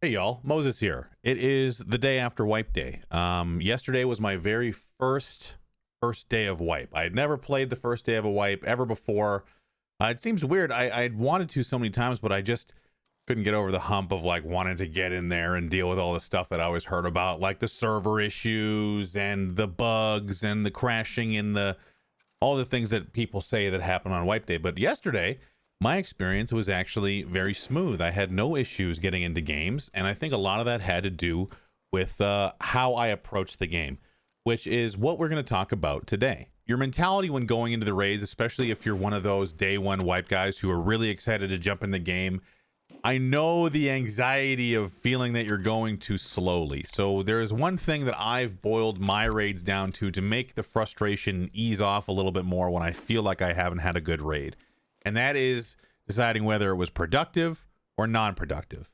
Hey y'all, Moses here. It is the day after wipe day. Yesterday was my very first day of wipe. I had never played the first day of a wipe ever before. It seems weird. I'd wanted to so many times, but I just couldn't get over the hump of like wanting to get in there and deal with all the stuff that I always heard about, like the server issues and the bugs and the crashing and all the things that people say that happen on wipe day. But yesterday, my experience was actually very smooth. I had no issues getting into games, and I think a lot of that had to do with how I approached the game, which is what we're going to talk about today. Your mentality when going into the raids, especially if you're one of those day one wipe guys who are really excited to jump in the game. I know the anxiety of feeling that you're going too slowly. So there is one thing that I've boiled my raids down to make the frustration ease off a little bit more when I feel like I haven't had a good raid. And that is deciding whether it was productive or non-productive.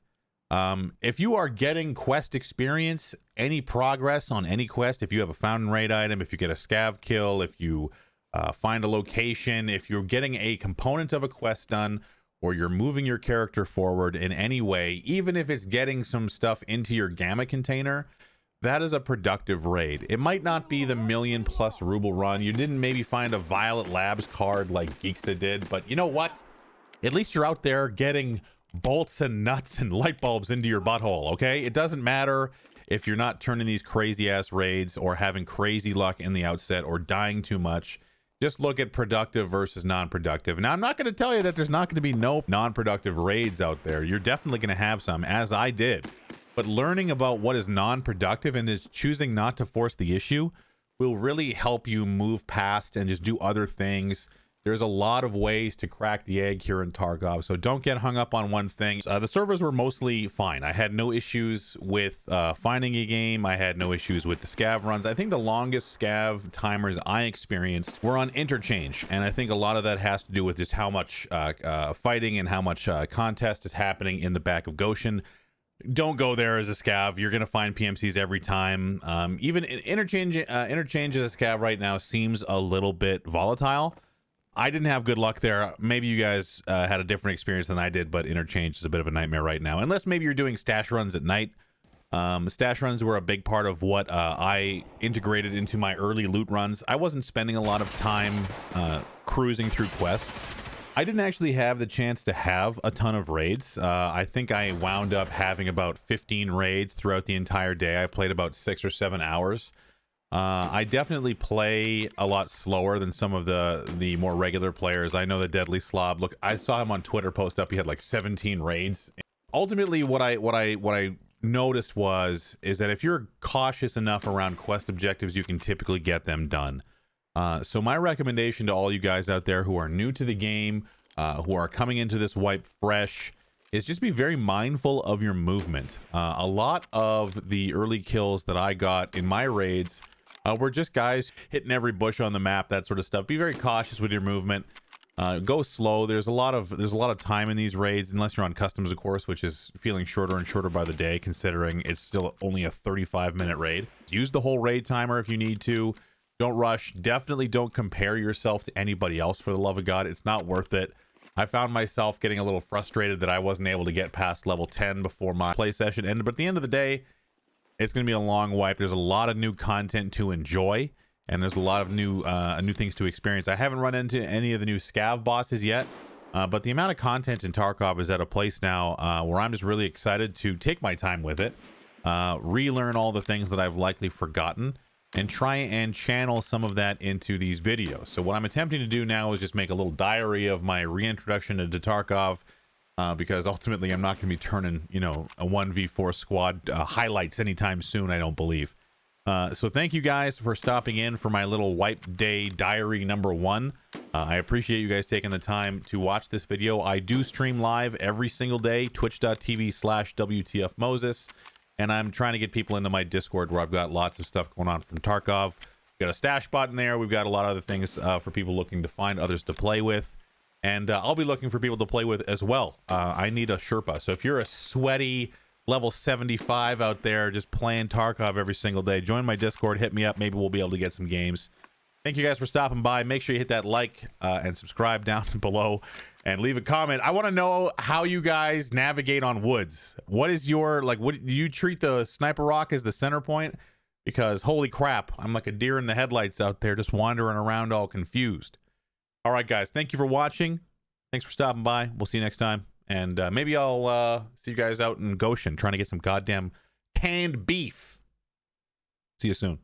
If you are getting quest experience, any progress on any quest, if you have a fountain raid item, if you get a scav kill, if you find a location, if you're getting a component of a quest done, or you're moving your character forward in any way, even if it's getting some stuff into your gamma container, that is a productive raid. It might not be the million+ ruble run. You didn't maybe find a Violet Labs card like Geeksta did, but you know what? At least you're out there getting bolts and nuts and light bulbs into your butthole, okay? It doesn't matter if you're not turning these crazy ass raids or having crazy luck in the outset or dying too much. Just look at productive versus non-productive. Now, I'm not going to tell you that there's not going to be no non-productive raids out there. You're definitely going to have some, as I did. But learning about what is non-productive and is choosing not to force the issue will really help you move past and just do other things. There's a lot of ways to crack the egg here in Tarkov, so don't get hung up on one thing. The servers were mostly fine. I had no issues with finding a game. I had no issues with the scav runs. I think the longest scav timers I experienced were on interchange, and I think a lot of that has to do with just how much fighting and how much contest is happening in the back of Goshen. Don't go there as a scav. You're going to find PMCs every time. Even interchange as a scav right now seems a little bit volatile. I didn't have good luck there. Maybe you guys had a different experience than I did, but interchange is a bit of a nightmare right now. Unless maybe you're doing stash runs at night. Stash runs were a big part of what I integrated into my early loot runs. I wasn't spending a lot of time cruising through quests. I didn't actually have the chance to have a ton of raids. I think I wound up having about 15 raids throughout the entire day. I played about 6 or 7 hours. I definitely play a lot slower than some of the more regular players. I know the Deadly Slob. Look, I saw him on Twitter post up. He had like 17 raids. Ultimately, what I noticed is that if you're cautious enough around quest objectives, you can typically get them done. So my recommendation to all you guys out there who are new to the game, who are coming into this wipe fresh, is just be very mindful of your movement. A lot of the early kills that I got in my raids were just guys hitting every bush on the map, that sort of stuff. Be very cautious with your movement. Go slow. There's a lot of time in these raids, unless you're on customs, of course, which is feeling shorter and shorter by the day, considering it's still only a 35-minute raid. Use the whole raid timer if you need to. Don't rush. Definitely don't compare yourself to anybody else, for the love of God. It's not worth it. I found myself getting a little frustrated that I wasn't able to get past level 10 before my play session ended. But at the end of the day, it's going to be a long wipe. There's a lot of new content to enjoy, and there's a lot of new things to experience. I haven't run into any of the new scav bosses yet, but the amount of content in Tarkov is at a place now where I'm just really excited to take my time with it, relearn all the things that I've likely forgotten, and try and channel some of that into these videos. So what I'm attempting to do now is just make a little diary of my reintroduction to Tarkov, because ultimately I'm not going to be turning, a 1v4 squad highlights anytime soon, I don't believe. So thank you guys for stopping in for my little wipe day diary number 1. I appreciate you guys taking the time to watch this video. I do stream live every single day, twitch.tv/WTFMOSES. And I'm trying to get people into my Discord, where I've got lots of stuff going on from Tarkov. We've got a stash bot in there. We've got a lot of other things for people looking to find others to play with. And I'll be looking for people to play with as well. I need a Sherpa. So if you're a sweaty level 75 out there just playing Tarkov every single day, join my Discord, hit me up. Maybe we'll be able to get some games. Thank you guys for stopping by. Make sure you hit that like and subscribe down below and leave a comment. I want to know how you guys navigate on woods. What is your, like, what do you treat the sniper rock as the center point? Because holy crap, I'm like a deer in the headlights out there just wandering around all confused. All right, guys, thank you for watching. Thanks for stopping by. We'll see you next time. And maybe I'll see you guys out in Goshen trying to get some goddamn canned beef. See you soon.